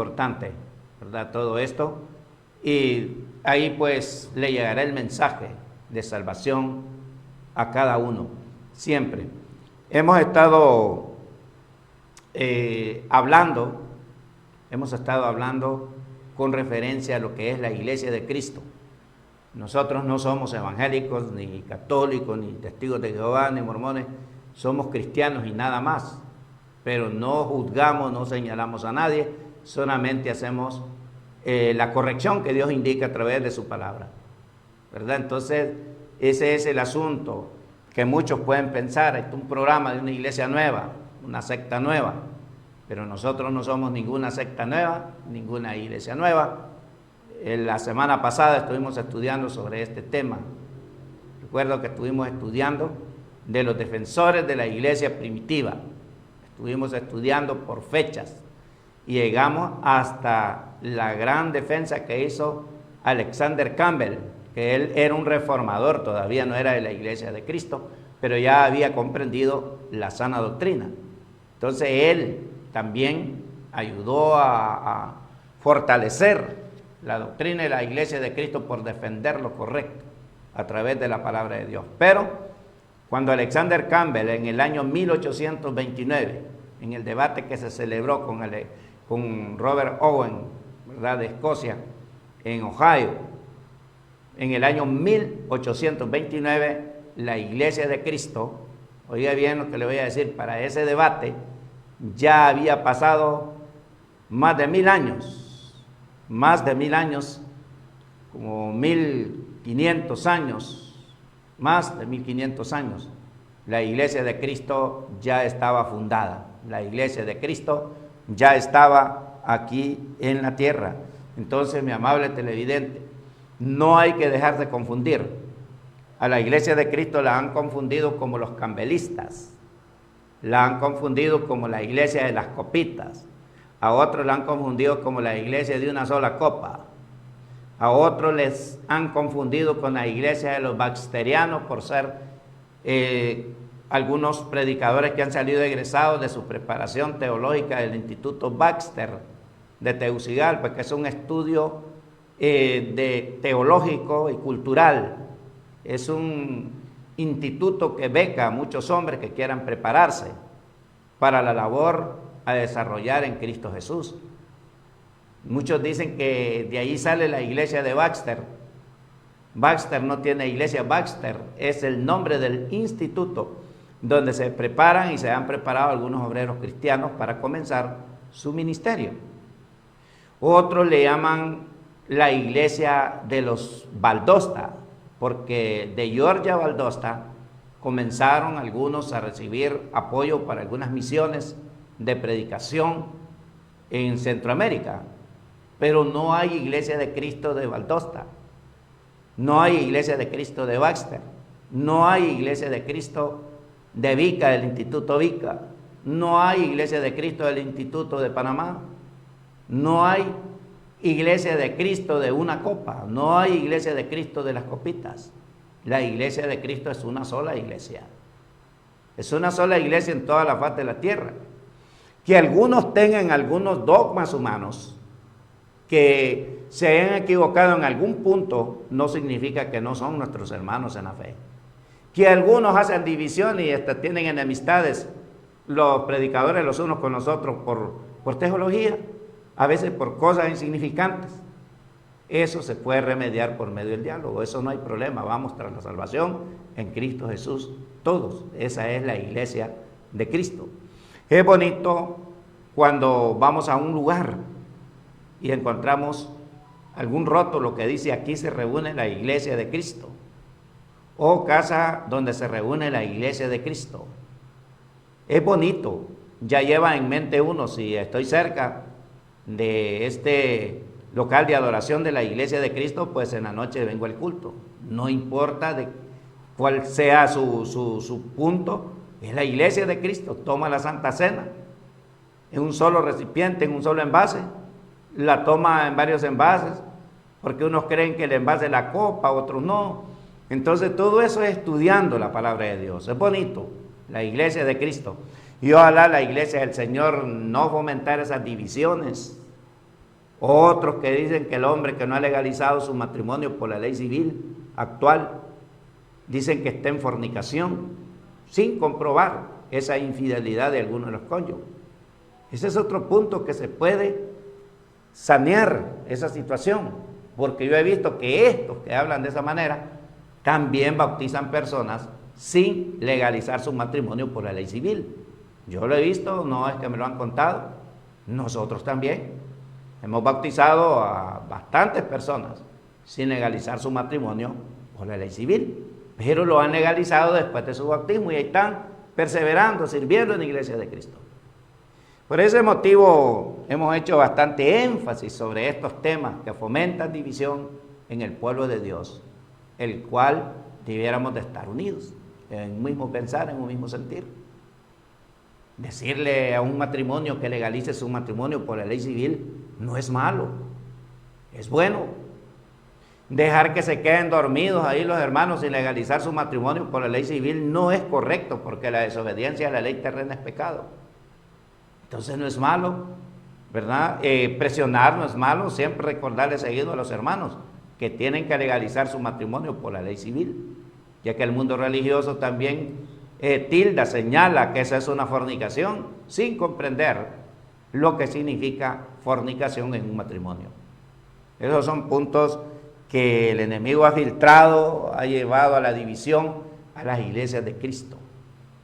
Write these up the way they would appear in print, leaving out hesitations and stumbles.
importante, ¿verdad? Todo esto. Y ahí pues le llegará el mensaje de salvación a cada uno, siempre. Hemos estado hablando con referencia a lo que es la Iglesia de Cristo. Nosotros no somos evangélicos, ni católicos, ni testigos de Jehová, ni mormones, somos cristianos y nada más. Pero no juzgamos, no señalamos a nadie, solamente hacemos la corrección que Dios indica a través de su palabra, ¿verdad? Entonces, ese es el asunto que muchos pueden pensar. Este es un programa de una iglesia nueva, una secta nueva, pero nosotros no somos ninguna secta nueva, ninguna iglesia nueva. La semana pasada estuvimos estudiando sobre este tema. Recuerdo que estuvimos estudiando de los defensores de la iglesia primitiva. Estuvimos estudiando por fechas y llegamos hasta la gran defensa que hizo Alexander Campbell, que él era un reformador, todavía no era de la Iglesia de Cristo, pero ya había comprendido la sana doctrina. Entonces él también ayudó a fortalecer la doctrina de la Iglesia de Cristo por defender lo correcto a través de la palabra de Dios. Pero cuando Alexander Campbell en el año 1829, en el debate que se celebró con Robert Owen, ¿verdad?, de Escocia, en Ohio, en el año 1829, la Iglesia de Cristo, oiga bien lo que le voy a decir, para ese debate ya había pasado más de 1000 años, como 1500 años, más de 1500 años, la Iglesia de Cristo ya estaba fundada, la Iglesia de Cristo ya estaba aquí en la tierra. Entonces, mi amable televidente, no hay que dejarse confundir. A la Iglesia de Cristo la han confundido como los cambelistas, la han confundido como la iglesia de las copitas, a otros la han confundido como la iglesia de una sola copa, a otros les han confundido con la iglesia de los baxterianos por ser algunos predicadores que han salido egresados de su preparación teológica del Instituto Baxter de Tegucigalpa, que es un estudio teológico y cultural. Es un instituto que beca a muchos hombres que quieran prepararse para la labor a desarrollar en Cristo Jesús. Muchos dicen que de ahí sale la iglesia de Baxter. Baxter no tiene iglesia, Baxter es el nombre del instituto donde se preparan y se han preparado algunos obreros cristianos para comenzar su ministerio. Otros le llaman la iglesia de los Valdosta, porque de Georgia Valdosta comenzaron algunos a recibir apoyo para algunas misiones de predicación en Centroamérica, pero no hay iglesia de Cristo de Valdosta, no hay iglesia de Cristo de Baxter, no hay iglesia de Cristo de Vica, del Instituto Vica, no hay iglesia de Cristo del Instituto de Panamá, no hay iglesia de Cristo de una copa, no hay iglesia de Cristo de las copitas. La iglesia de Cristo es una sola iglesia. Es una sola iglesia en toda la faz de la tierra. Que algunos tengan algunos dogmas humanos, que se hayan equivocado en algún punto, no significa que no son nuestros hermanos en la fe. Que algunos hacen división y hasta tienen enemistades los predicadores los unos con los otros por teología, a veces por cosas insignificantes. Eso se puede remediar por medio del diálogo, eso no hay problema. Vamos tras la salvación en Cristo Jesús, todos. Esa es la iglesia de Cristo. Es bonito cuando vamos a un lugar y encontramos algún rótulo que dice: aquí se reúne la iglesia de Cristo, o casa donde se reúne la iglesia de Cristo. Es bonito, ya lleva en mente uno, si estoy cerca de este local de adoración de la iglesia de Cristo, pues en la noche vengo al culto. No importa de cuál sea su punto, es la iglesia de Cristo. Toma la Santa Cena en un solo recipiente, en un solo envase, la toma en varios envases, porque unos creen que el envase es la copa, otros no. Entonces todo eso es estudiando la palabra de Dios. Es bonito, la iglesia de Cristo. Y ojalá la iglesia del Señor no fomentar esas divisiones Otros que dicen que el hombre que no ha legalizado su matrimonio por la ley civil actual, dicen que está en fornicación, sin comprobar esa infidelidad de alguno de los cónyuges. Ese es otro punto que se puede sanear esa situación, porque yo he visto que estos que hablan de esa manera también bautizan personas sin legalizar su matrimonio por la ley civil. Yo lo he visto, no es que me lo han contado, nosotros también hemos bautizado a bastantes personas sin legalizar su matrimonio por la ley civil, pero lo han legalizado después de su bautismo y ahí están perseverando, sirviendo en la iglesia de Cristo. Por ese motivo hemos hecho bastante énfasis sobre estos temas que fomentan división en el pueblo de Dios, el cual debiéramos de estar unidos, en un mismo pensar, en un mismo sentir. Decirle a un matrimonio que legalice su matrimonio por la ley civil no es malo, es bueno. Dejar que se queden dormidos ahí los hermanos sin legalizar su matrimonio por la ley civil no es correcto, porque la desobediencia a la ley terrena es pecado. Entonces no es malo, ¿verdad? Presionar no es malo, siempre recordarle seguido a los hermanos que tienen que legalizar su matrimonio por la ley civil, ya que el mundo religioso también tilda, señala que esa es una fornicación, sin comprender lo que significa fornicación en un matrimonio. Esos son puntos que el enemigo ha filtrado, ha llevado a la división a las iglesias de Cristo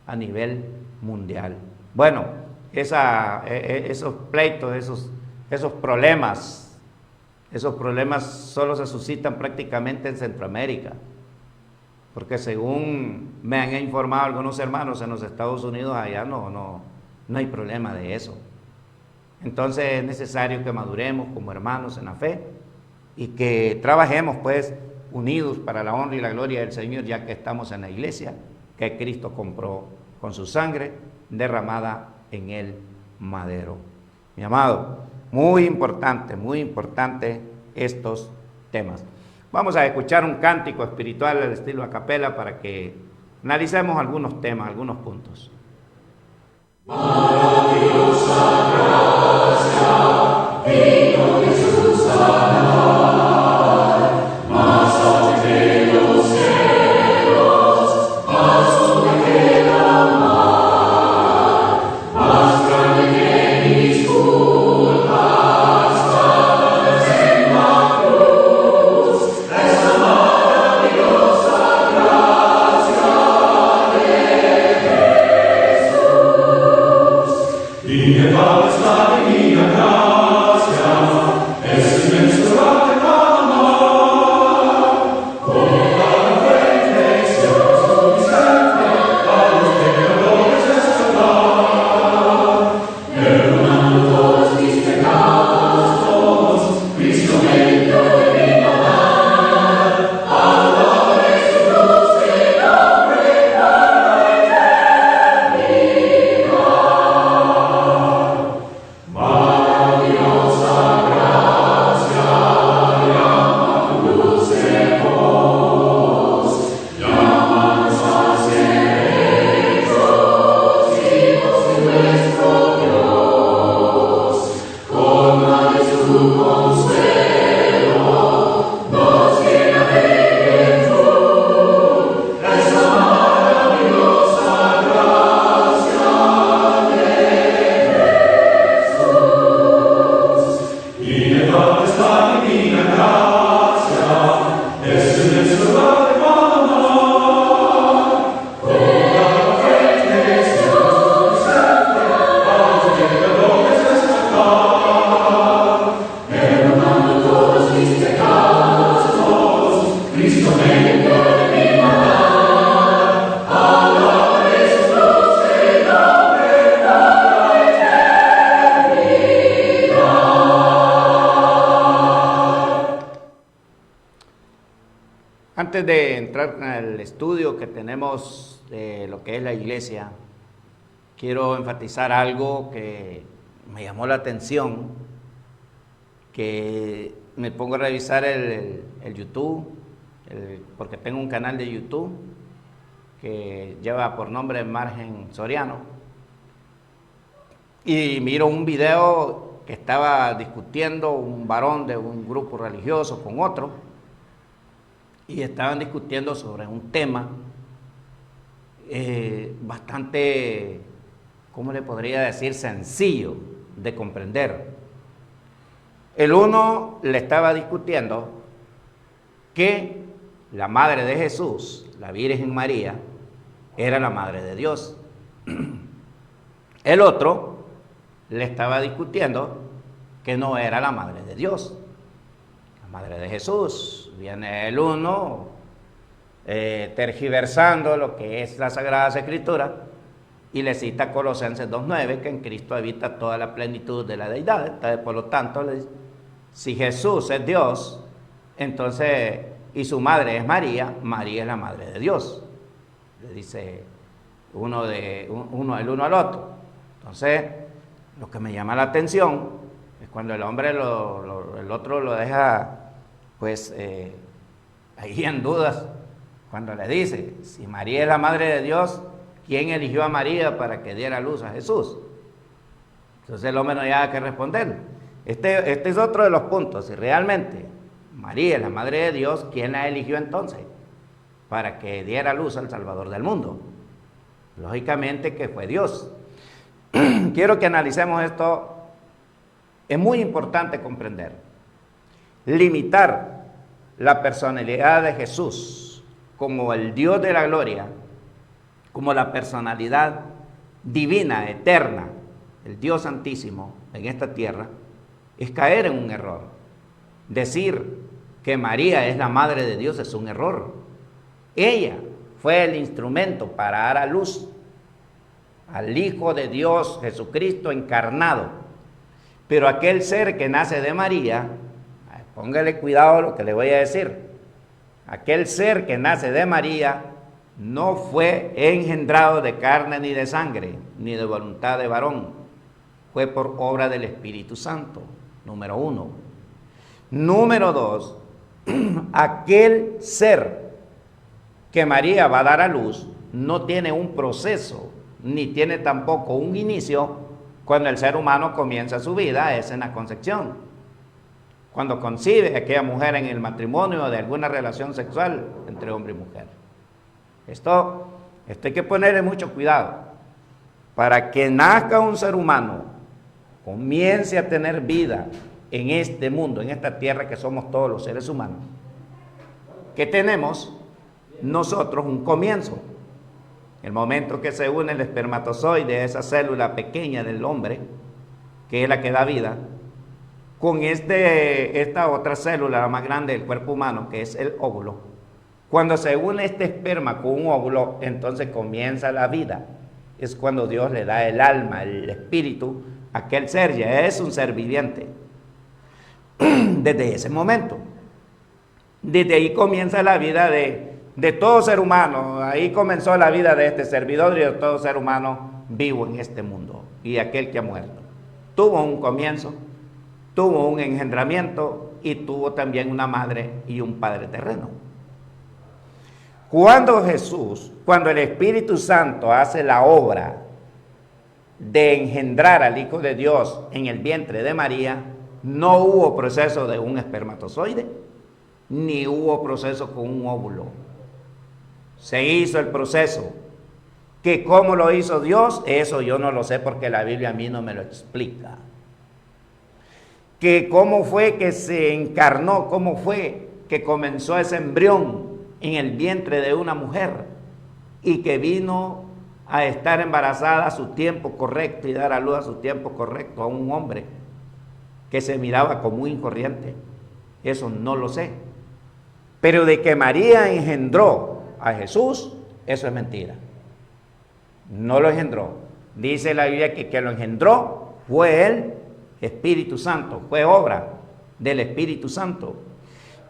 a nivel mundial. Bueno, esos pleitos, esos problemas solo se suscitan prácticamente en Centroamérica, porque según me han informado algunos hermanos en los Estados Unidos, allá no hay problema de eso. Entonces es necesario que maduremos como hermanos en la fe y que trabajemos pues unidos para la honra y la gloria del Señor, ya que estamos en la iglesia que Cristo compró con su sangre derramada en el madero. Mi amado, muy importante estos temas. Vamos a escuchar un cántico espiritual al estilo a capela para que analicemos algunos temas, algunos puntos. Maravillosa gracia, vino Jesús a dar, más allá de los cielos, más sobre que la mar, más grande que mis culpas, clavadas en la cruz, esa maravillosa gracia de Jesús. Inefable es la divina gracia, es inmensurable cada amor, como cada bendición suficiente a los pecadores despertar, perdonando todos mis pecados, Cristo me dio de mi maldad, alabaré su cruz que nombre para la eternidad. Maravillosa gracia, llama luz de voz, llámanos a ser hechos hijos de nuestro Dios. Colma de su consuelo, nos llena de quietud, esa maravillosa gracia de Jesús. Inefable es la divina gracia, es inmensurable cada amor, como cada bendición suficiente a los pecadores despertar, perdonando todos mis pecados, Cristo me limpió de mi maldad, alabaré su cruz que nombre para la eternidad. Antes de entrar en el estudio que tenemos de lo que es la iglesia, quiero enfatizar algo que me llamó la atención, que me pongo a revisar el YouTube, porque tengo un canal de YouTube que lleva por nombre Margen Soriano, y miro un video que estaba discutiendo un varón de un grupo religioso con otro, y estaban discutiendo sobre un tema bastante, ¿cómo le podría decir?, sencillo de comprender. El uno le estaba discutiendo que la madre de Jesús, la Virgen María, era la madre de Dios. El otro le estaba discutiendo que no era la madre de Dios, la madre de Jesús. Viene el uno tergiversando lo que es la Sagrada Escritura y le cita Colosenses 2:9, que en Cristo habita toda la plenitud de la deidad. Entonces, por lo tanto, le dice, si Jesús es Dios, entonces, y su madre es María, María es la madre de Dios. Le dice el uno al otro. Entonces, lo que me llama la atención es cuando el hombre el otro lo deja, pues, ahí en dudas, cuando le dice, si María es la madre de Dios, ¿quién eligió a María para que diera luz a Jesús? Entonces el hombre no había que responder. Este es otro de los puntos. Si realmente María es la madre de Dios, ¿quién la eligió entonces para que diera luz al Salvador del mundo? Lógicamente que fue Dios. Quiero que analicemos esto. Es muy importante comprender. Limitar la personalidad de Jesús como el Dios de la gloria, como la personalidad divina, eterna, el Dios Santísimo en esta tierra, es caer en un error. Decir que María es la madre de Dios es un error. Ella fue el instrumento para dar a luz al Hijo de Dios, Jesucristo encarnado. Pero aquel ser que nace de María, póngale cuidado a lo que le voy a decir, aquel ser que nace de María no fue engendrado de carne ni de sangre, ni de voluntad de varón, fue por obra del Espíritu Santo, número 1. Número 2, aquel ser que María va a dar a luz no tiene un proceso, ni tiene tampoco un inicio cuando el ser humano comienza su vida, es en la concepción. Cuando concibe a aquella mujer en el matrimonio de alguna relación sexual entre hombre y mujer. Esto hay que ponerle mucho cuidado. Para que nazca un ser humano, comience a tener vida en este mundo, en esta tierra que somos todos los seres humanos, que tenemos nosotros un comienzo. El momento que se une el espermatozoide, esa célula pequeña del hombre, que es la que da vida, con esta otra célula, la más grande del cuerpo humano, que es el óvulo. Cuando se une este esperma con un óvulo, entonces comienza la vida. Es cuando Dios le da el alma, el espíritu, a aquel ser, ya es un ser viviente. Desde ese momento. Desde ahí comienza la vida de todo ser humano. Ahí comenzó la vida de este servidor y de todo ser humano vivo en este mundo. Y aquel que ha muerto. Tuvo un comienzo, tuvo un engendramiento y tuvo también una madre y un padre terreno. Cuando el Espíritu Santo hace la obra de engendrar al Hijo de Dios en el vientre de María, no hubo proceso de un espermatozoide, ni hubo proceso con un óvulo. Se hizo el proceso. Que cómo lo hizo Dios, eso yo no lo sé porque la Biblia a mí no me lo explica. Que cómo fue que se encarnó, cómo fue que comenzó ese embrión en el vientre de una mujer y que vino a estar embarazada a su tiempo correcto y dar a luz a su tiempo correcto a un hombre que se miraba como muy incorriente. Eso no lo sé. Pero de que María engendró a Jesús, eso es mentira. No lo engendró. Dice la Biblia que lo engendró fue el Espíritu Santo, fue obra del Espíritu Santo.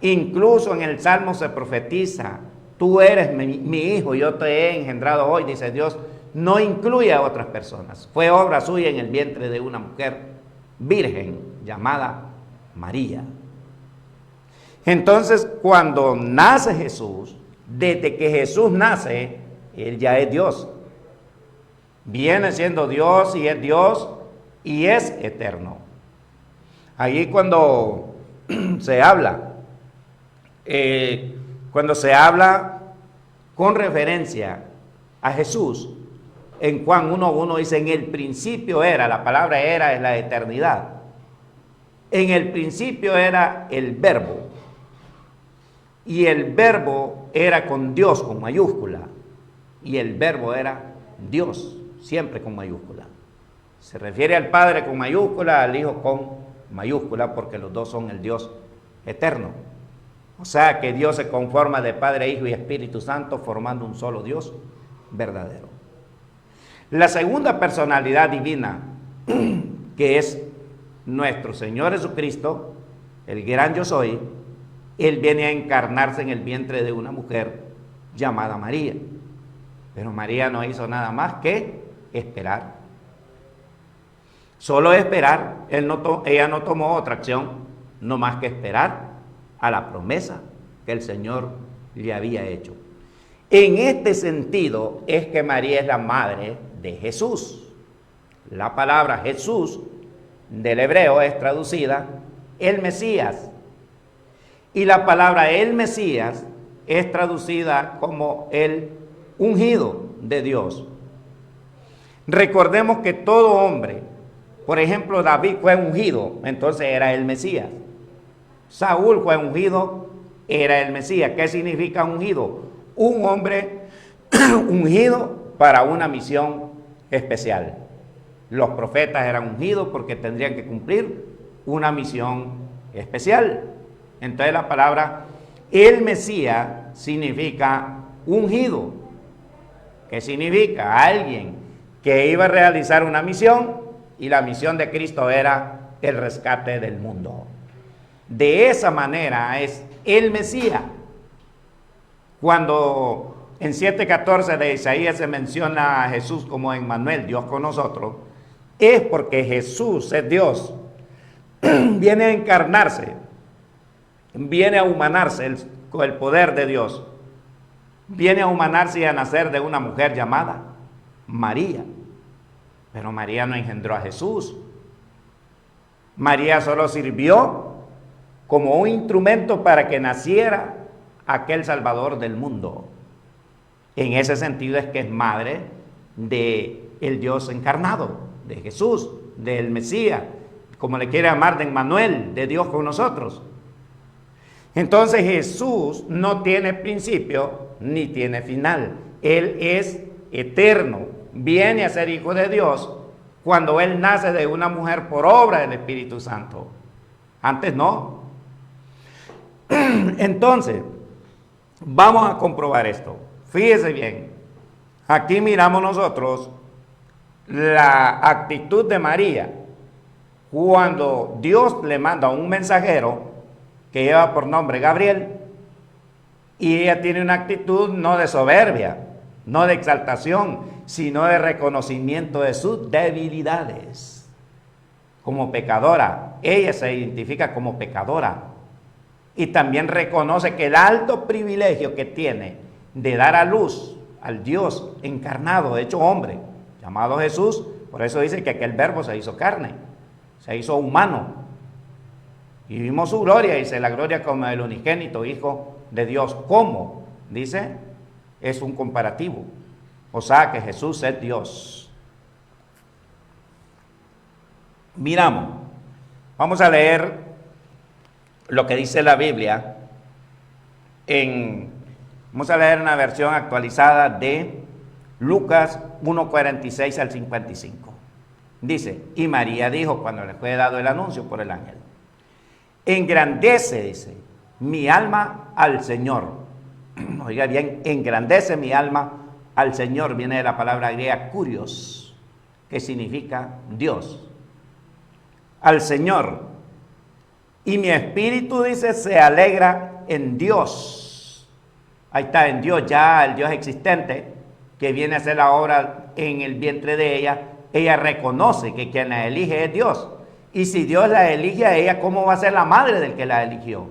Incluso en el Salmo se profetiza, tú eres mi hijo, yo te he engendrado hoy, dice Dios, no incluye a otras personas. Fue obra suya en el vientre de una mujer virgen llamada María. Entonces, cuando nace Jesús, desde que Jesús nace, Él ya es Dios. Viene siendo Dios y es eterno. Allí cuando se habla, con referencia a Jesús, en Juan 1:1 dice, en el principio era, la palabra era es la eternidad. En el principio era el verbo. Y el verbo era con Dios, con mayúscula. Y el verbo era Dios, siempre con mayúscula. Se refiere al Padre con mayúscula, al Hijo con mayúscula, porque los dos son el Dios eterno. O sea que Dios se conforma de Padre, Hijo y Espíritu Santo, formando un solo Dios verdadero. La segunda personalidad divina, que es nuestro Señor Jesucristo, el gran yo soy, Él viene a encarnarse en el vientre de una mujer llamada María. Pero María no hizo nada más que esperar. Solo esperar. Ella no tomó otra acción, no más que esperar a la promesa que el Señor le había hecho. En este sentido es que María es la madre de Jesús. La palabra Jesús del hebreo es traducida el Mesías. Y la palabra el Mesías es traducida como el ungido de Dios. Recordemos que todo hombre, por ejemplo, David fue ungido, entonces era el Mesías. Saúl fue ungido, era el Mesías. ¿Qué significa ungido? Un hombre ungido para una misión especial. Los profetas eran ungidos porque tendrían que cumplir una misión especial. Entonces la palabra el Mesías significa ungido. ¿Qué significa? Alguien que iba a realizar una misión, y la misión de Cristo era el rescate del mundo. De esa manera es el Mesías. Cuando en 7:14 de Isaías se menciona a Jesús como Emmanuel, Dios con nosotros, es porque Jesús es Dios. Viene a encarnarse, viene a humanarse con el poder de Dios. Viene a humanarse y a nacer de una mujer llamada María. Pero María no engendró a Jesús. María solo sirvió como un instrumento para que naciera aquel Salvador del mundo. En ese sentido es que es madre del Dios encarnado, de Jesús, del Mesías, como le quiere llamar, de Emmanuel, de Dios con nosotros. Entonces Jesús no tiene principio ni tiene final. Él es eterno, viene a ser hijo de Dios cuando Él nace de una mujer por obra del Espíritu Santo. Antes no. Entonces, vamos a comprobar esto. Fíjese bien, aquí miramos nosotros la actitud de María cuando Dios le manda un mensajero que lleva por nombre Gabriel, y ella tiene una actitud no de soberbia, no de exaltación, sino de reconocimiento de sus debilidades. Como pecadora, ella se identifica como pecadora y también reconoce que el alto privilegio que tiene de dar a luz al Dios encarnado, hecho hombre, llamado Jesús. Por eso dice que aquel verbo se hizo carne, se hizo humano, y vimos su gloria, dice la gloria como el unigénito Hijo de Dios. ¿Cómo? Dice, es un comparativo, o sea que Jesús es Dios. Miramos, vamos a leer lo que dice la Biblia vamos a leer una versión actualizada de Lucas 1:46 al 55. Dice, y María dijo cuando le fue dado el anuncio por el ángel: engrandece, dice, mi alma al Señor. Oiga bien, engrandece mi alma al Señor. Viene de la palabra griega kurios, que significa Dios. Al Señor. Y mi espíritu, dice, se alegra en Dios. Ahí está, en Dios, ya el Dios existente, que viene a hacer la obra en el vientre de ella. Ella reconoce que quien la elige es Dios. Y si Dios la elige a ella, ¿cómo va a ser la madre del que la eligió?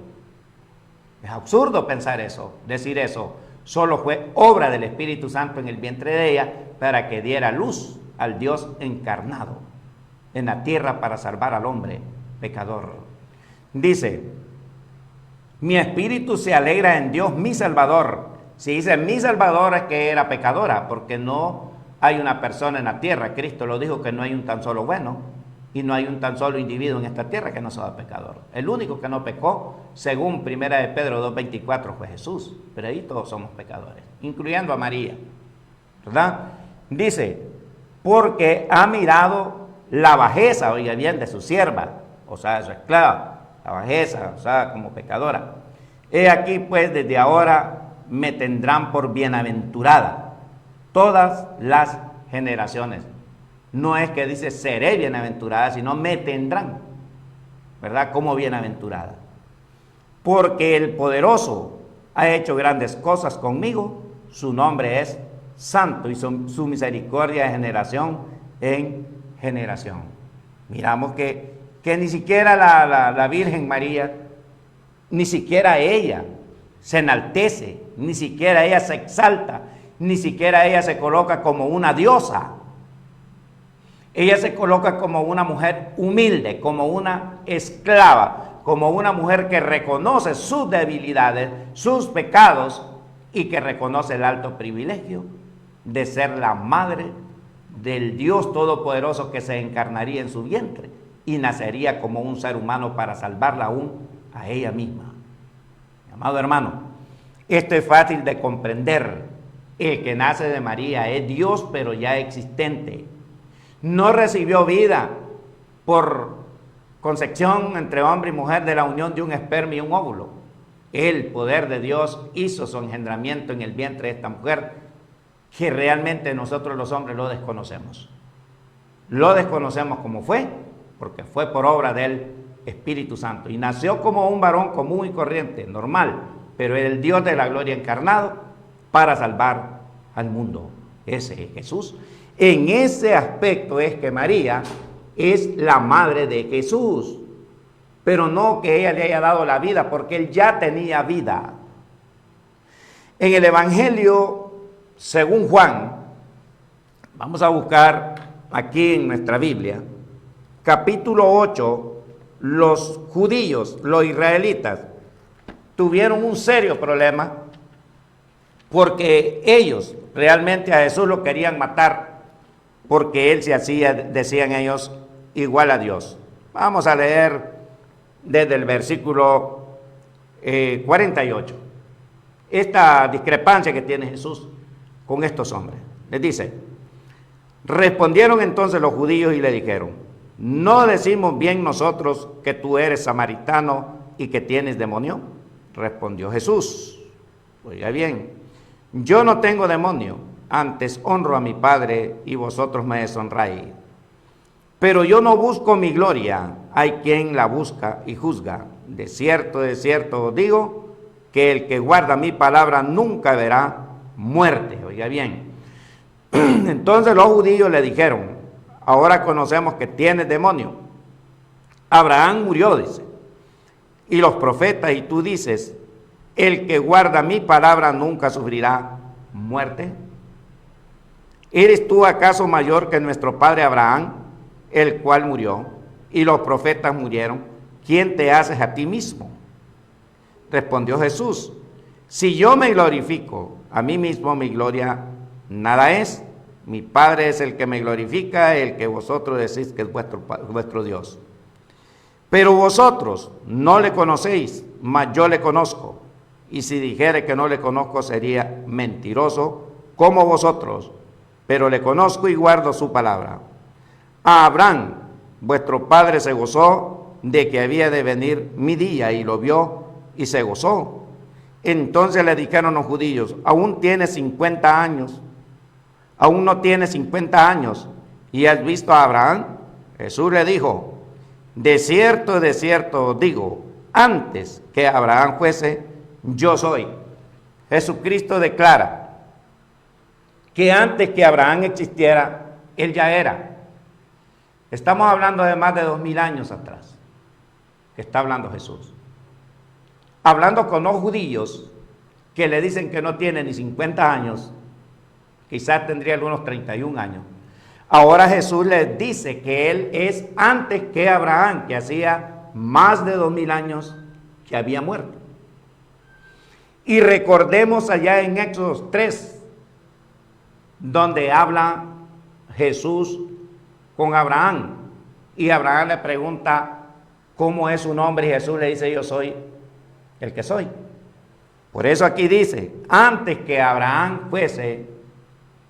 Es absurdo pensar eso, decir eso. Solo fue obra del Espíritu Santo en el vientre de ella para que diera luz al Dios encarnado en la tierra para salvar al hombre pecador. Dice, mi espíritu se alegra en Dios mi Salvador. Si dice mi Salvador es que era pecadora, porque no hay una persona en la tierra. Cristo lo dijo que no hay un tan solo bueno y no hay un tan solo individuo en esta tierra que no sea pecador. El único que no pecó, según 1 de Pedro 2:24, fue Jesús. Pero ahí todos somos pecadores, incluyendo a María, ¿verdad? Dice, porque ha mirado la bajeza, oiga bien, de su sierva, o sea, de su esclava, la bajeza, o sea, como pecadora. He aquí pues desde ahora me tendrán por bienaventurada todas las generaciones. No es que dice seré bienaventurada, sino me tendrán, ¿verdad? Como bienaventurada. Porque el poderoso ha hecho grandes cosas conmigo, su nombre es santo y su misericordia de generación en generación. Miramos que ni siquiera la Virgen María, ni siquiera ella se enaltece, ni siquiera ella se exalta, ni siquiera ella se coloca como una diosa. Ella se coloca como una mujer humilde, como una esclava, como una mujer que reconoce sus debilidades, sus pecados y que reconoce el alto privilegio de ser la madre del Dios Todopoderoso que se encarnaría en su vientre y nacería como un ser humano para salvarla aún a ella misma. Amado hermano, esto es fácil de comprender. El que nace de María es Dios, pero ya existente. No recibió vida por concepción entre hombre y mujer de la unión de un esperma y un óvulo. El poder de Dios hizo su engendramiento en el vientre de esta mujer, que realmente nosotros los hombres lo desconocemos. Lo desconocemos como fue, porque fue por obra del Espíritu Santo. Y nació como un varón común y corriente, normal, pero el Dios de la gloria encarnado para salvar al mundo. Ese es Jesús. En ese aspecto es que María es la madre de Jesús, pero no que ella le haya dado la vida, porque él ya tenía vida. En el Evangelio, según Juan, vamos a buscar aquí en nuestra Biblia, capítulo 8, los judíos, los israelitas, tuvieron un serio problema porque ellos realmente a Jesús lo querían matar porque él se hacía, decían ellos, igual a Dios. Vamos a leer desde el versículo 48. Esta discrepancia que tiene Jesús con estos hombres. Les dice, respondieron entonces los judíos y le dijeron, ¿no decimos bien nosotros que tú eres samaritano y que tienes demonio? Respondió Jesús, oiga bien, yo no tengo demonio, antes honro a mi Padre y vosotros me deshonráis. Pero yo no busco mi gloria, hay quien la busca y juzga. De cierto os digo, que el que guarda mi palabra nunca verá muerte. Oiga bien, entonces los judíos le dijeron, ahora conocemos que tienes demonio. Abraham murió, dice, y los profetas, y tú dices, el que guarda mi palabra nunca sufrirá muerte. ¿Eres tú acaso mayor que nuestro padre Abraham, el cual murió, y los profetas murieron? ¿Quién te haces a ti mismo? Respondió Jesús, si yo me glorifico a mí mismo, mi gloria nada es. Mi Padre es el que me glorifica, el que vosotros decís que es vuestro Dios. Pero vosotros no le conocéis, mas yo le conozco. Y si dijere que no le conozco, sería mentiroso como vosotros. Pero le conozco y guardo su palabra. A Abraham, vuestro padre, se gozó de que había de venir mi día, y lo vio y se gozó. Entonces le dijeron los judíos, aún tienes 50 años, aún no tienes 50 años, ¿y has visto a Abraham? Jesús le dijo, de cierto os digo, antes que Abraham fuese, yo soy. Jesucristo declara que antes que Abraham existiera, él ya era. Estamos hablando de más de 2000 años atrás, que está hablando Jesús. Hablando con los judíos que le dicen que no tiene ni 50 años, quizás tendría algunos 31 años. Ahora Jesús les dice que Él es antes que Abraham, que hacía más de 2000 años que había muerto. Y recordemos allá en Éxodo 3, donde habla Jesús con Abraham. Y Abraham le pregunta cómo es su nombre y Jesús le dice: yo soy el que soy. Por eso aquí dice, antes que Abraham fuese,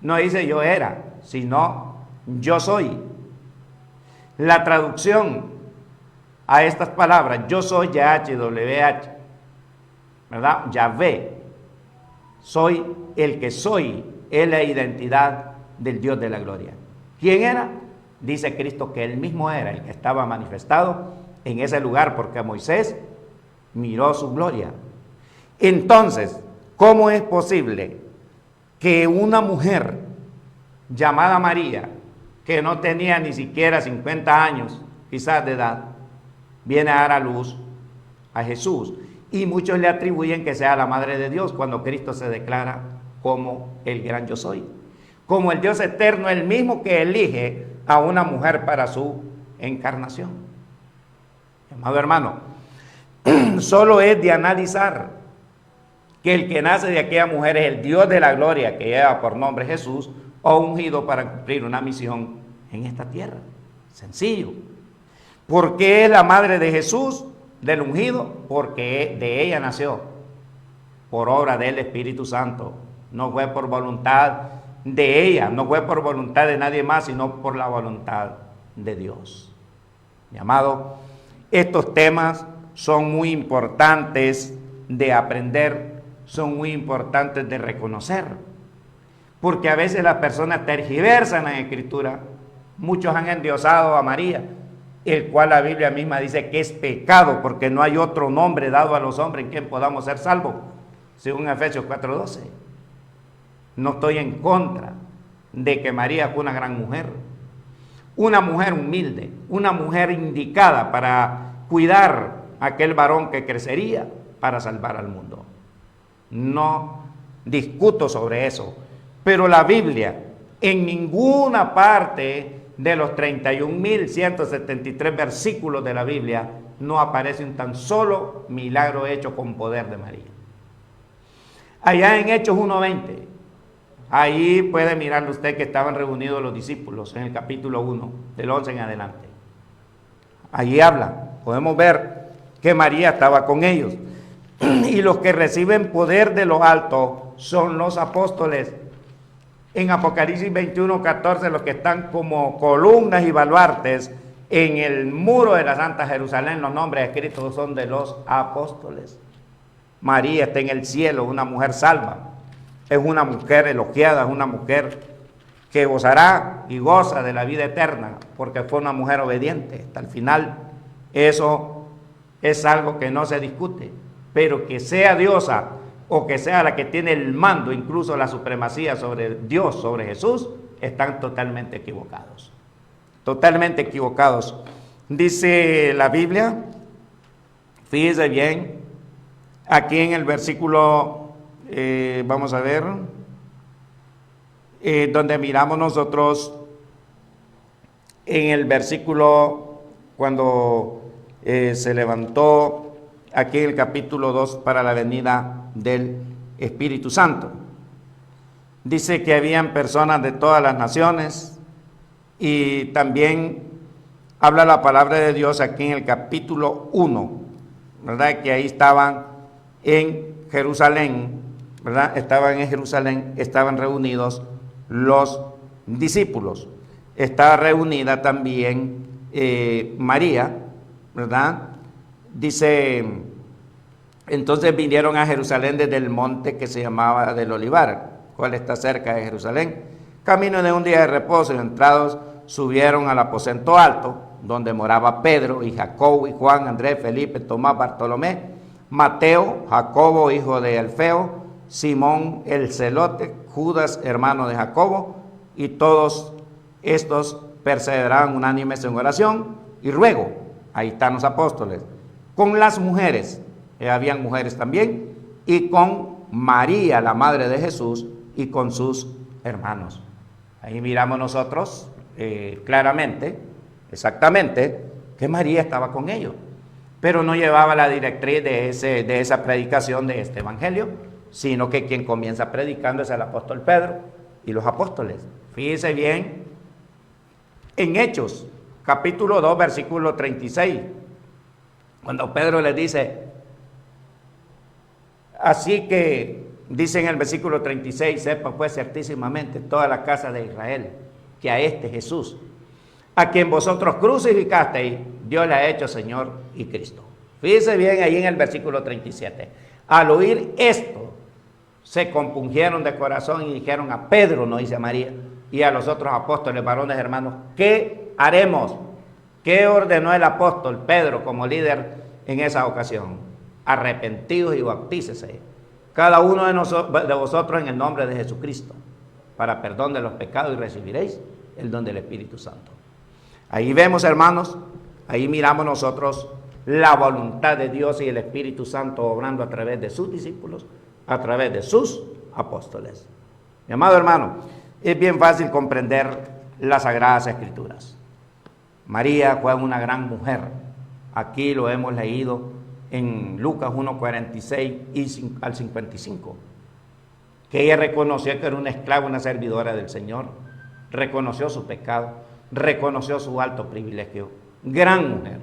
no dice yo era, sino yo soy. La traducción a estas palabras, yo soy YHWH, ¿verdad? Yahvé, soy el que soy, es la identidad del Dios de la gloria. ¿Quién era? Dice Cristo que Él mismo era el que estaba manifestado en ese lugar, porque Moisés miró su gloria. Entonces, ¿cómo es posible que una mujer llamada María, que no tenía ni siquiera 50 años, quizás de edad, viene a dar a luz a Jesús? Y muchos le atribuyen que sea la madre de Dios, cuando Cristo se declara como el gran yo soy, como el Dios eterno, el mismo que elige a una mujer para su encarnación. Amado hermano, solo es de analizar que el que nace de aquella mujer es el Dios de la gloria, que lleva por nombre Jesús, o ungido para cumplir una misión en esta tierra. Sencillo. ¿Por qué es la madre de Jesús, del ungido? Porque de ella nació, por obra del Espíritu Santo. No fue por voluntad de ella, no fue por voluntad de nadie más, sino por la voluntad de Dios. Mi amado, estos temas son muy importantes de aprender, son muy importantes de reconocer, porque a veces las personas tergiversan la Escritura. Muchos han endiosado a María, el cual la Biblia misma dice que es pecado, porque no hay otro nombre dado a los hombres en quien podamos ser salvos, según Efesios 4:12. No estoy en contra de que María fue una gran mujer, una mujer humilde, una mujer indicada para cuidar a aquel varón que crecería para salvar al mundo. No discuto sobre eso, pero la Biblia en ninguna parte de los 31.173 versículos de la Biblia no aparece un tan solo milagro hecho con poder de María. Allá en Hechos 1:20, ahí puede mirarlo usted, que estaban reunidos los discípulos en el capítulo 1, del 11 en adelante. Allí habla, podemos ver que María estaba con ellos. Y los que reciben poder de lo alto son los apóstoles. En Apocalipsis 21:14, los que están como columnas y baluartes en el muro de la Santa Jerusalén, los nombres escritos son de los apóstoles. María está en el cielo, una mujer salva, es una mujer elogiada, es una mujer que gozará y goza de la vida eterna, porque fue una mujer obediente hasta el final. Eso es algo que no se discute, pero que sea diosa o que sea la que tiene el mando, incluso la supremacía sobre Dios, sobre Jesús, están totalmente equivocados. Totalmente equivocados. Dice la Biblia, fíjese bien, aquí en el versículo, vamos a ver, donde miramos nosotros, en el versículo, cuando se levantó, aquí en el capítulo 2, para la venida del Espíritu Santo. Dice que habían personas de todas las naciones, y también habla la palabra de Dios aquí en el capítulo 1, ¿verdad? Que ahí estaban en Jerusalén, ¿verdad? Estaban en Jerusalén, estaban reunidos los discípulos. Estaba reunida también María, ¿verdad? Dice, entonces vinieron a Jerusalén desde el monte que se llamaba del Olivar, cual está cerca de Jerusalén. Camino de un día de reposo, y entrados subieron al aposento alto, donde moraba Pedro y Jacobo y Juan, Andrés, Felipe, Tomás, Bartolomé, Mateo, Jacobo, hijo de Alfeo, Simón el celote, Judas, hermano de Jacobo, y todos estos perseveraban unánimes en oración y ruego. Ahí están los apóstoles. Con las mujeres, habían mujeres también, y con María, la madre de Jesús, y con sus hermanos. Ahí miramos nosotros claramente, exactamente, que María estaba con ellos, pero no llevaba la directriz de esa predicación de este evangelio, sino que quien comienza predicando es el apóstol Pedro y los apóstoles. Fíjese bien en Hechos, capítulo 2, versículo 36, cuando Pedro les dice, así que, dice en el versículo 36, sepa pues certísimamente toda la casa de Israel, que a este Jesús, a quien vosotros crucificasteis, Dios le ha hecho Señor y Cristo. Fíjese bien ahí en el versículo 37. Al oír esto, se compungieron de corazón y dijeron a Pedro, no dice a María, y a los otros apóstoles, varones hermanos, ¿qué haremos? ¿Qué ordenó el apóstol Pedro como líder en esa ocasión? Arrepentidos y bautícese cada uno de vosotros en el nombre de Jesucristo, para perdón de los pecados, y recibiréis el don del Espíritu Santo. Ahí vemos, hermanos, ahí miramos nosotros la voluntad de Dios y el Espíritu Santo obrando a través de sus discípulos, a través de sus apóstoles. Mi amado hermano, es bien fácil comprender las Sagradas Escrituras. María fue una gran mujer. Aquí lo hemos leído en Lucas 1:46 al 55, que ella reconoció que era una esclava, una servidora del Señor, reconoció su pecado, reconoció su alto privilegio, gran mujer.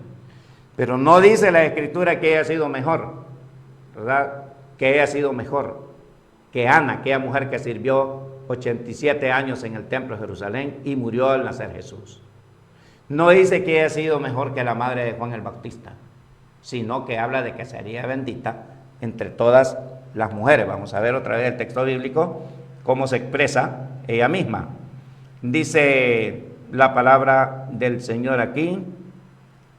Pero no dice la Escritura que ella ha sido mejor, ¿verdad? Que ella ha sido mejor que Ana, aquella mujer que sirvió 87 años en el templo de Jerusalén y murió al nacer Jesús. No dice que ella ha sido mejor que la madre de Juan el Bautista, sino que habla de que sería bendita entre todas las mujeres. Vamos a ver otra vez el texto bíblico, cómo se expresa ella misma. Dice la palabra del Señor aquí,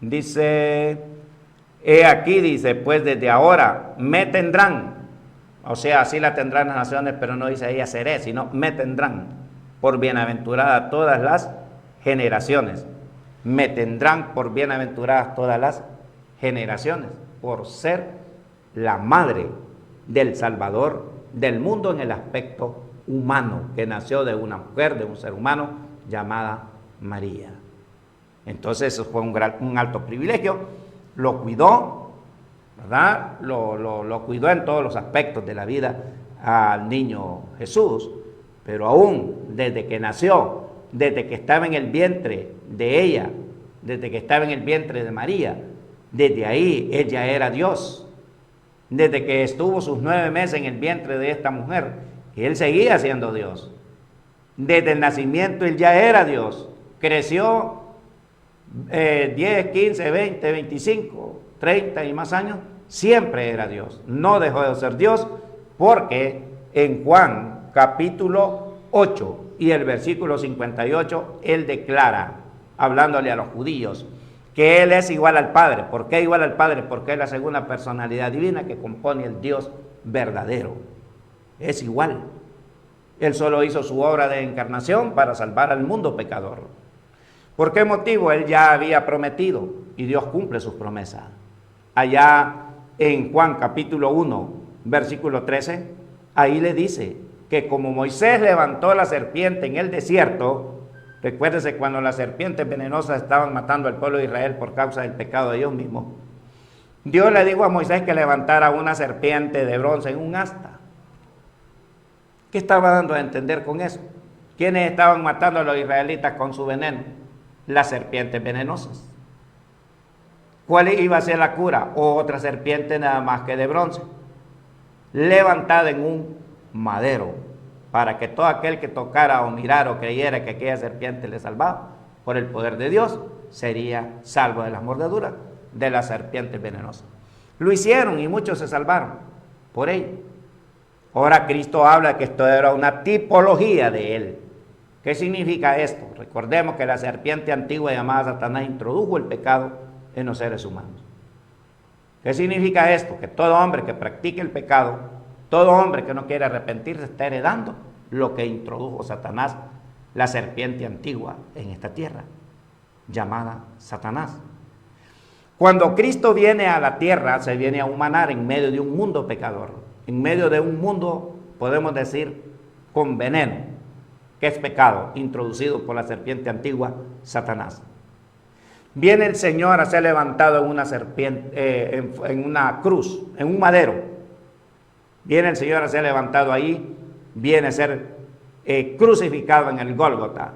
dice, he aquí, dice, pues desde ahora me tendrán, o sea, así la tendrán las naciones, pero no dice ella seré, sino me tendrán por bienaventurada todas las generaciones. Me tendrán por bienaventuradas todas las generaciones, por ser la madre del Salvador del mundo en el aspecto humano, que nació de una mujer, de un ser humano llamada María. Entonces eso fue un alto privilegio, lo cuidó, ¿verdad? Lo cuidó en todos los aspectos de la vida al niño Jesús, pero aún desde que nació, desde que estaba en el vientre de ella, desde que estaba en el vientre de María, desde ahí ella era Dios. Desde que estuvo sus 9 meses en el vientre de esta mujer, él seguía siendo Dios. Desde el nacimiento él ya era Dios. Creció 10, 15, 20, 25, 30 y más años, siempre era Dios. No dejó de ser Dios, porque en Juan capítulo 8 y el versículo 58, él declara, hablándole a los judíos, que Él es igual al Padre. ¿Por qué igual al Padre? Porque es la segunda personalidad divina que compone el Dios verdadero. Es igual. Él solo hizo su obra de encarnación para salvar al mundo pecador. ¿Por qué motivo? Él ya había prometido y Dios cumple sus promesas. Allá en Juan capítulo 1, versículo 13, ahí le dice que como Moisés levantó la serpiente en el desierto, recuérdese cuando las serpientes venenosas estaban matando al pueblo de Israel por causa del pecado de ellos mismos, Dios le dijo a Moisés que levantara una serpiente de bronce en un asta. ¿Qué estaba dando a entender con eso? ¿Quiénes estaban matando a los israelitas con su veneno? Las serpientes venenosas. ¿Cuál iba a ser la cura? Otra serpiente nada más que de bronce, levantada en un madero, para que todo aquel que tocara o mirara o creyera que aquella serpiente le salvaba, por el poder de Dios, sería salvo de las mordeduras de las serpientes venenosas. Lo hicieron y muchos se salvaron por ello. Ahora Cristo habla que esto era una tipología de Él. ¿Qué significa esto? Recordemos que la serpiente antigua llamada Satanás introdujo el pecado en los seres humanos. ¿Qué significa esto? Que todo hombre que practique el pecado, todo hombre que no quiere arrepentirse, está heredando lo que introdujo Satanás, la serpiente antigua en esta tierra, llamada Satanás. Cuando Cristo viene a la tierra, se viene a humanar en medio de un mundo pecador, en medio de un mundo, podemos decir, con veneno. que es pecado, introducido por la serpiente antigua, Satanás. Viene el Señor a ser levantado en una serpiente, en una cruz, en un madero. Viene el Señor a ser levantado ahí, viene a ser crucificado en el Gólgota.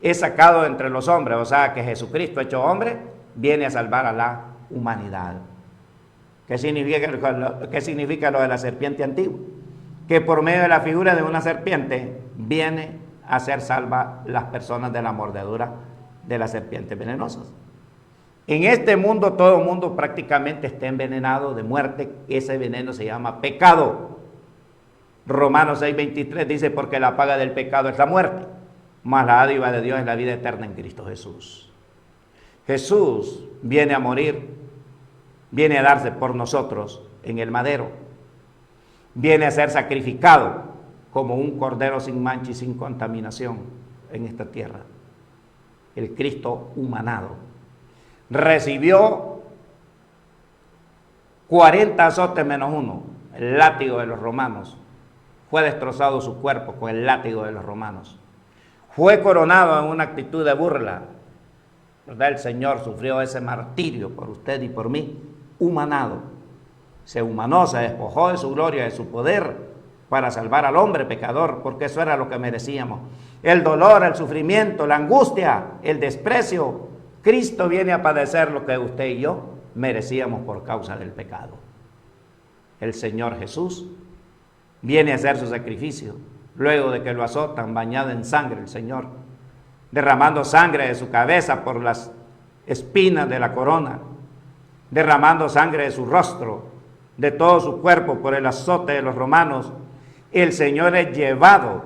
Es sacado entre los hombres, o sea que Jesucristo hecho hombre, viene a salvar a la humanidad. ¿Qué significa lo de la serpiente antigua? Que por medio de la figura de una serpiente viene a ser salva las personas de la mordedura de las serpientes venenosas. En este mundo todo el mundo prácticamente está envenenado de muerte. Ese veneno se llama pecado. Romanos 6:23 dice: porque la paga del pecado es la muerte, mas la dádiva de Dios es la vida eterna en Cristo Jesús. Jesús viene a morir, viene a darse por nosotros en el madero, viene a ser sacrificado como un cordero sin mancha y sin contaminación en esta tierra. El Cristo humanado recibió 40 azotes menos uno, el látigo de los romanos. Fue destrozado su cuerpo con el látigo de los romanos. Fue coronado en una actitud de burla, ¿verdad? El Señor sufrió ese martirio por usted y por mí, humanado. Se humanó, se despojó de su gloria, de su poder, para salvar al hombre pecador, porque eso era lo que merecíamos. El dolor, el sufrimiento, la angustia, el desprecio. Cristo viene a padecer lo que usted y yo merecíamos por causa del pecado. El Señor Jesús viene a hacer su sacrificio, luego de que lo azotan, bañado en sangre el Señor, derramando sangre de su cabeza por las espinas de la corona, derramando sangre de su rostro, de todo su cuerpo por el azote de los romanos. El Señor es llevado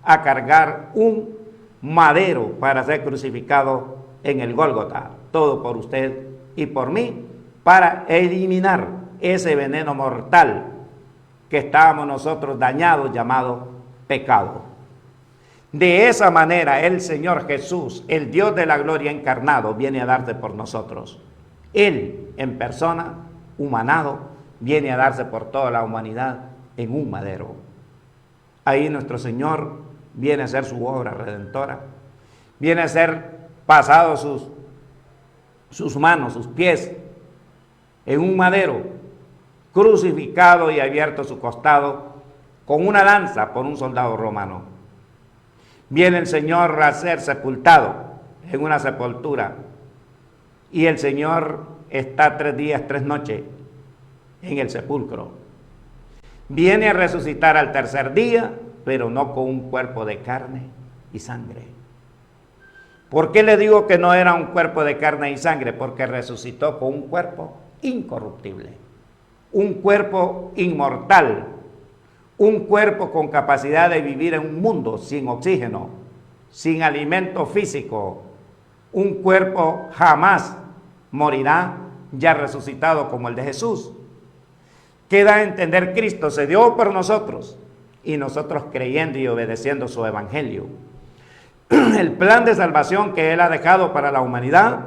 a cargar un madero para ser crucificado en el Gólgota, todo por usted y por mí, para eliminar ese veneno mortal que estábamos nosotros dañados, llamado pecado. De esa manera el Señor Jesús, el Dios de la gloria encarnado, viene a darse por nosotros. Él, en persona, humanado, viene a darse por toda la humanidad en un madero. Ahí nuestro Señor viene a hacer su obra redentora, viene a ser pasado sus manos, sus pies, en un madero, crucificado y abierto su costado con una lanza por un soldado romano. Viene el Señor a ser sepultado en una sepultura, y el Señor está 3 días, 3 noches en el sepulcro. Viene a resucitar al tercer día, pero no con un cuerpo de carne y sangre. ¿Por qué le digo que no era un cuerpo de carne y sangre? Porque resucitó con un cuerpo incorruptible, un cuerpo inmortal, un cuerpo con capacidad de vivir en un mundo sin oxígeno, sin alimento físico, un cuerpo jamás morirá, ya resucitado como el de Jesús. Queda a entender, Cristo se dio por nosotros y nosotros creyendo y obedeciendo su evangelio. El plan de salvación que Él ha dejado para la humanidad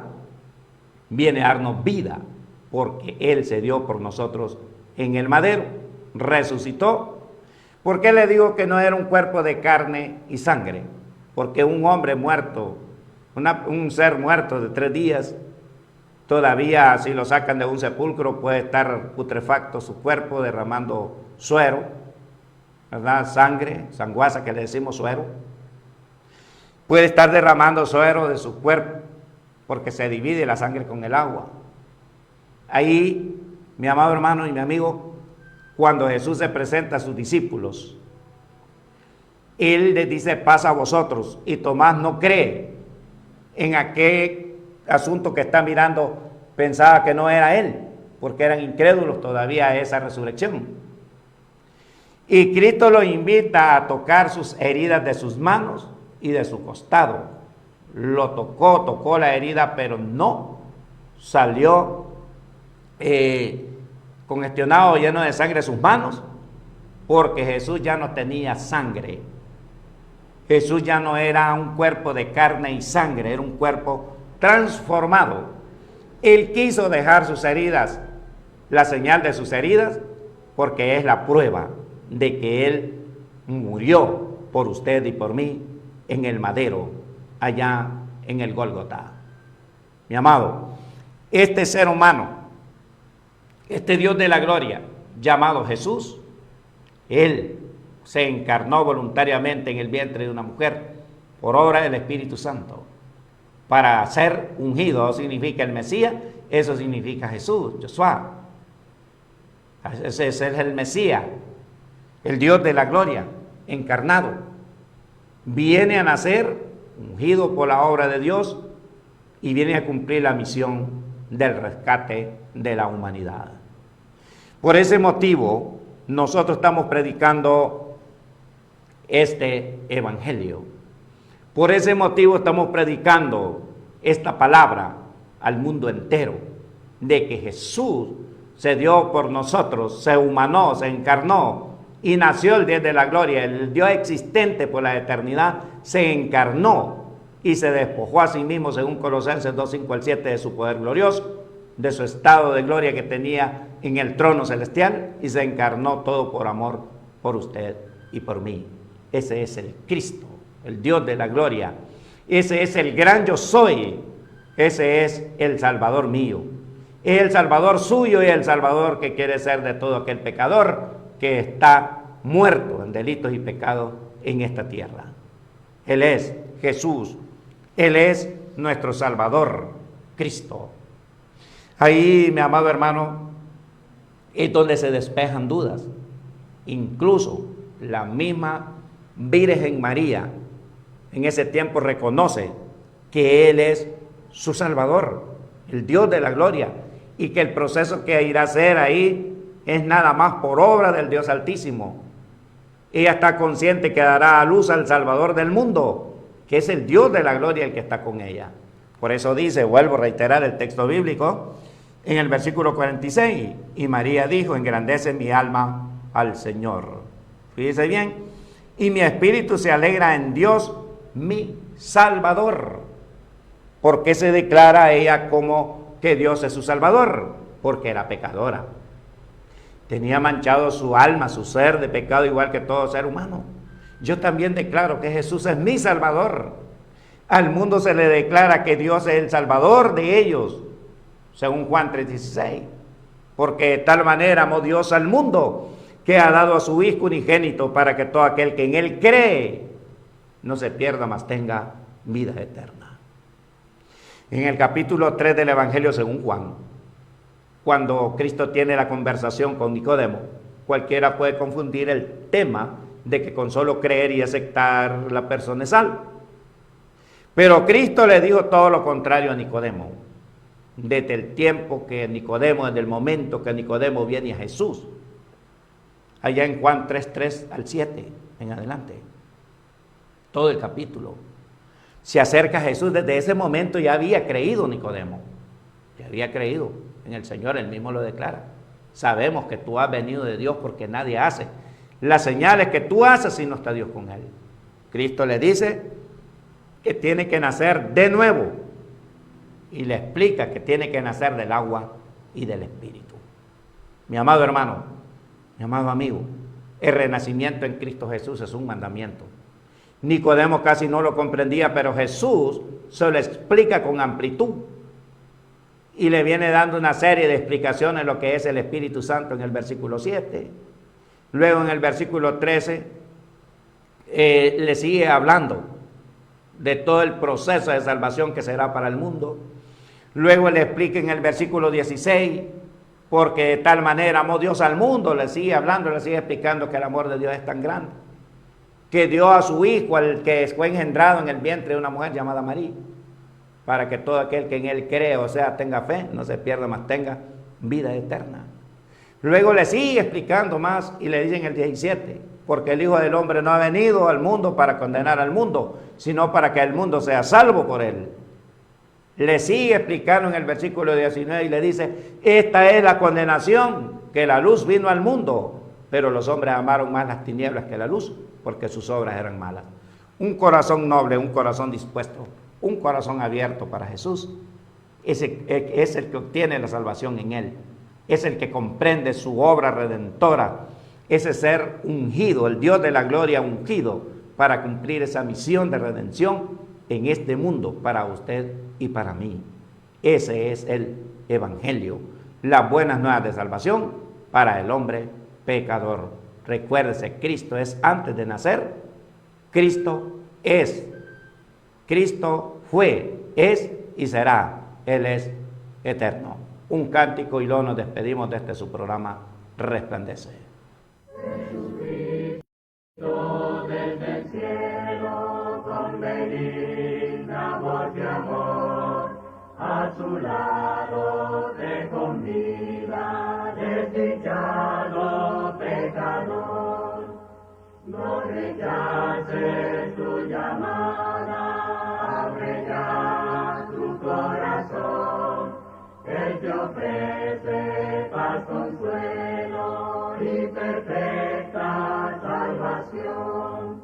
viene a darnos vida, porque Él se dio por nosotros en el madero, resucitó. ¿Por qué le digo que no era un cuerpo de carne y sangre? Porque un hombre muerto, un ser muerto de 3 días, todavía si lo sacan de un sepulcro puede estar putrefacto su cuerpo, derramando suero, ¿verdad? Sangre, sanguaza que le decimos suero. Puede estar derramando suero de su cuerpo porque se divide la sangre con el agua. Ahí, mi amado hermano y mi amigo, cuando Jesús se presenta a sus discípulos, Él les dice: pasa a vosotros. Y Tomás no cree en aquel asunto que está mirando, pensaba que no era Él, porque eran incrédulos todavía a esa resurrección. Y Cristo lo invita a tocar sus heridas de sus manos y de su costado. Lo tocó la herida, pero no salió congestionado, lleno de sangre sus manos, porque Jesús ya no tenía sangre. Jesús ya no era un cuerpo de carne y sangre, era un cuerpo transformado. Él quiso dejar sus heridas, la señal de sus heridas, porque es la prueba de que Él murió por usted y por mí en el madero, allá en el Gólgota. Mi amado, este ser humano, este Dios de la gloria, llamado Jesús, Él se encarnó voluntariamente en el vientre de una mujer por obra del Espíritu Santo para ser ungido. Eso significa el Mesías, eso significa Jesús, Josué. Ese es el Mesías, el Dios de la gloria, encarnado. Viene a nacer, ungido por la obra de Dios, y viene a cumplir la misión del rescate de la humanidad. Por ese motivo, nosotros estamos predicando este evangelio. Por ese motivo estamos predicando esta palabra al mundo entero, de que Jesús se dio por nosotros, se humanó, se encarnó y nació el Dios de la gloria, el Dios existente por la eternidad, se encarnó y se despojó a sí mismo, según Colosenses 2, 5 al 7, de su poder glorioso, de su estado de gloria que tenía en el trono celestial, y se encarnó todo por amor por usted y por mí. Ese es el Cristo, el Dios de la gloria. Ese es el gran yo soy. Ese es el Salvador mío. Es el Salvador suyo y el Salvador que quiere ser de todo aquel pecador que está muerto en delitos y pecados en esta tierra. Él es Jesús. Él es nuestro Salvador, Cristo. Ahí, mi amado hermano, es donde se despejan dudas. Incluso la misma Virgen María en ese tiempo reconoce que Él es su Salvador, el Dios de la gloria, y que el proceso que irá a hacer ahí es nada más por obra del Dios Altísimo. Ella está consciente que dará a luz al Salvador del mundo, que es el Dios de la gloria el que está con ella. Por eso dice, vuelvo a reiterar el texto bíblico, en el versículo 46, y María dijo, engrandece mi alma al Señor. Fíjese bien, y mi espíritu se alegra en Dios, mi Salvador. ¿Por qué se declara a ella como que Dios es su Salvador? Porque era pecadora. Tenía manchado su alma, su ser de pecado, igual que todo ser humano. Yo también declaro que Jesús es mi Salvador. Al mundo se le declara que Dios es el Salvador de ellos, según Juan 3:16. Porque de tal manera amó Dios al mundo, que ha dado a su Hijo unigénito, para que todo aquel que en Él cree no se pierda, mas tenga vida eterna. En el capítulo 3 del Evangelio según Juan, cuando Cristo tiene la conversación con Nicodemo, cualquiera puede confundir el tema de que con solo creer y aceptar la persona es salva. Pero Cristo le dijo todo lo contrario a Nicodemo. Desde el tiempo que Nicodemo, desde el momento que Nicodemo viene a Jesús, allá en Juan 3 al 7, en adelante, todo el capítulo, se acerca a Jesús. Desde ese momento ya había creído Nicodemo, ya había creído en el Señor, él mismo lo declara. Sabemos que tú has venido de Dios, porque nadie hace las señales que tú haces si no está Dios con él. Cristo le dice que tiene que nacer de nuevo, y le explica que tiene que nacer del agua y del Espíritu. Mi amado hermano, mi amado amigo, el renacimiento en Cristo Jesús es un mandamiento. Nicodemo casi no lo comprendía, pero Jesús se lo explica con amplitud y le viene dando una serie de explicaciones de lo que es el Espíritu Santo en el versículo 7. Luego en el versículo 13 le sigue hablando de todo el proceso de salvación que será para el mundo. Luego le explica en el versículo 16, porque de tal manera amó Dios al mundo. Le sigue hablando, le sigue explicando que el amor de Dios es tan grande, que dio a su Hijo, al que fue engendrado en el vientre de una mujer llamada María, para que todo aquel que en Él cree, o sea, tenga fe, no se pierda, mas tenga vida eterna. Luego le sigue explicando más y le dice en el 17, porque el Hijo del Hombre no ha venido al mundo para condenar al mundo, sino para que el mundo sea salvo por Él. Le sigue explicando en el versículo 19 y le dice, esta es la condenación, que la luz vino al mundo, pero los hombres amaron más las tinieblas que la luz, porque sus obras eran malas. Un corazón noble, un corazón dispuesto, un corazón abierto para Jesús, es el que obtiene la salvación en Él, es el que comprende su obra redentora, ese ser ungido, el Dios de la gloria ungido para cumplir esa misión de redención en este mundo para usted y para mí. Ese es el Evangelio, las buenas nuevas de salvación para el hombre pecador. Recuérdese, Cristo es antes de nacer, Cristo es, Cristo fue, es y será. Él es eterno. Un cántico y luego nos despedimos de este su programa Resplandece. Jesucristo desde el cielo con benigna voz de amor, a su lado te convida, desdichado pecador. No rechaces su llamada, abre ya tu corazón. Él te ofrece paz, consuelo y perfecta salvación.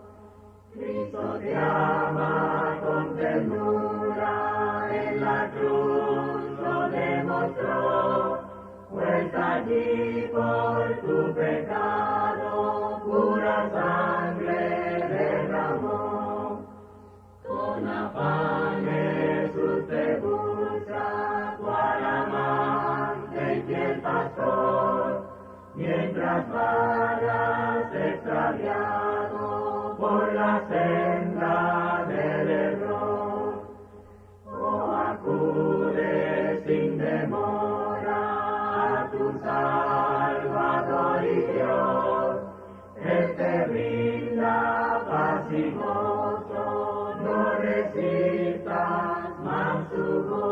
Cristo te ama con ternura, en la cruz lo demostró, pues allí por tu pecado pura sangre derramó. Con afán Jesús te busca, cual amante y fiel pastor, mientras vagas extraviado por la senda del error. Oh, acude sin demora a tu Salvador y Dios, Él te brinda paz y gozo, no resistas más su voz.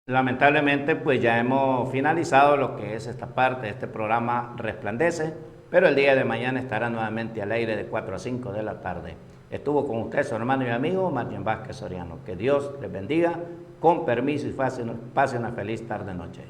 Lamentablemente, pues ya hemos finalizado lo que es esta parte de este programa Resplandece, pero el día de mañana estará nuevamente al aire de 4 a 5 de la tarde. Estuvo con usted su hermano y amigo Martín Vázquez Soriano. Que Dios les bendiga, con permiso, y pase una feliz tarde-noche.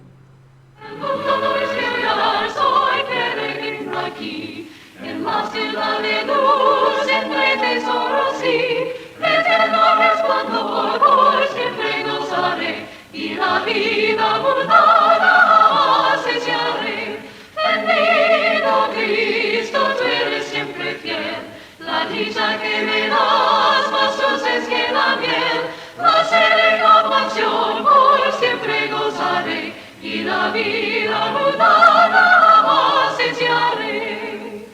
El mundo no es real, soy peregrino aquí, en la ciudad de luz, entre tesoros sí, eterno resplandor, por siempre gozaré, y la vida mundana jamás desearé. Bendito Cristo, tú eres siempre fiel, la dicha que me das más dulce es que la miel, la sed y la pasión por siempre gozaré, y la vida mundana jamás desearé.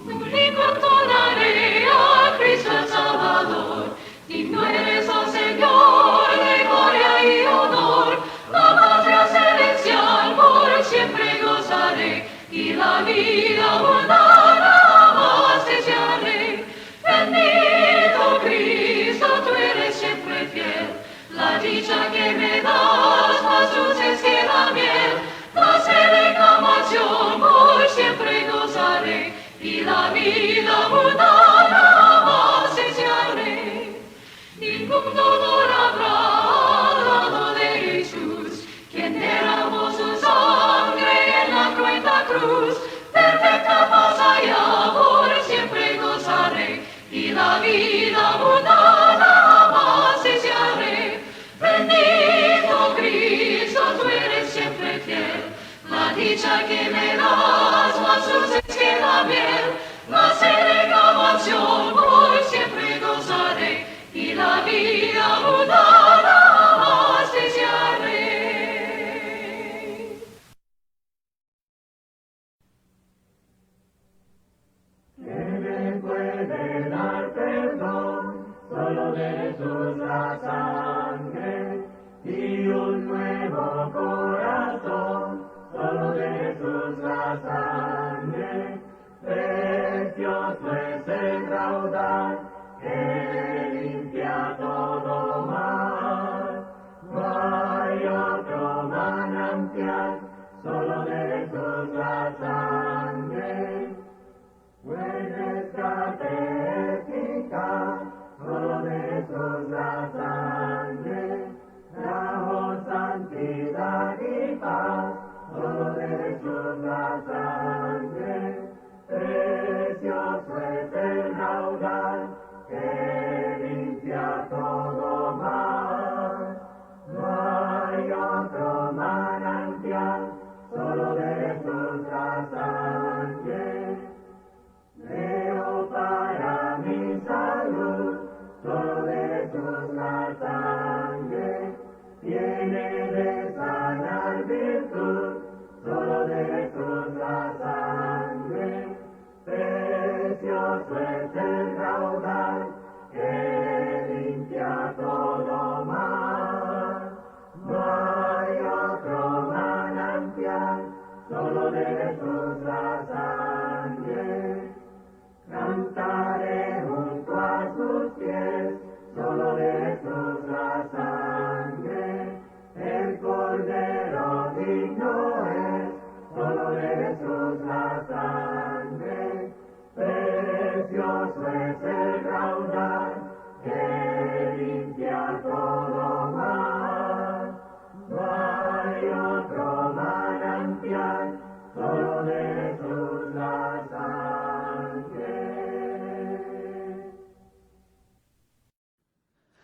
Único entonaré a Cristo el Salvador, digno eres, oh Señor, de gloria y honor, la patria celestial por siempre gozaré, y la vida dicha que me das, más dulce que la miel, más serenidad mansión, por siempre gozaré, y la vida mundana más desearé. ¿Quién me puede dar perdón? Solo de Jesús la sangre y un nuevo corazón. Solo de Jesús la sangre, precioso es el raudal que limpia todo mal. No hay otro manantial, solo de Jesús la sangre. Buen rescate eficaz, solo de Jesús la sangre. Trajo santidad y paz, solo de Jesús la sangre. Precioso es el raudal que limpia todo mal. No hay otro manantial, solo de Jesús la sangre. Veo para mi salud, solo de Jesús la sangre. Tiene de sanar virtud, solo de Jesús la sangre. Precioso es el raudal que limpia todo mal. No hay otro manantial, solo de Jesús la sangre. Cantaré junto a sus pies, solo de Jesús la sangre. El Cordero digno es, solo de Jesús la sangre. Precioso es el raudal que limpia todo mal. No hay otro manantial, solo de Jesús la sangre.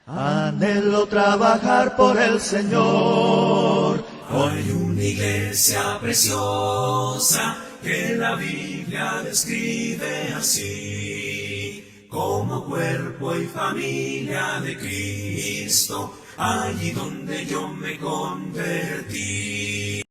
Anhelo trabajar por el Señor. Hoy una iglesia preciosa que la Biblia describe así, como cuerpo y familia de Cristo, allí donde yo me convertí.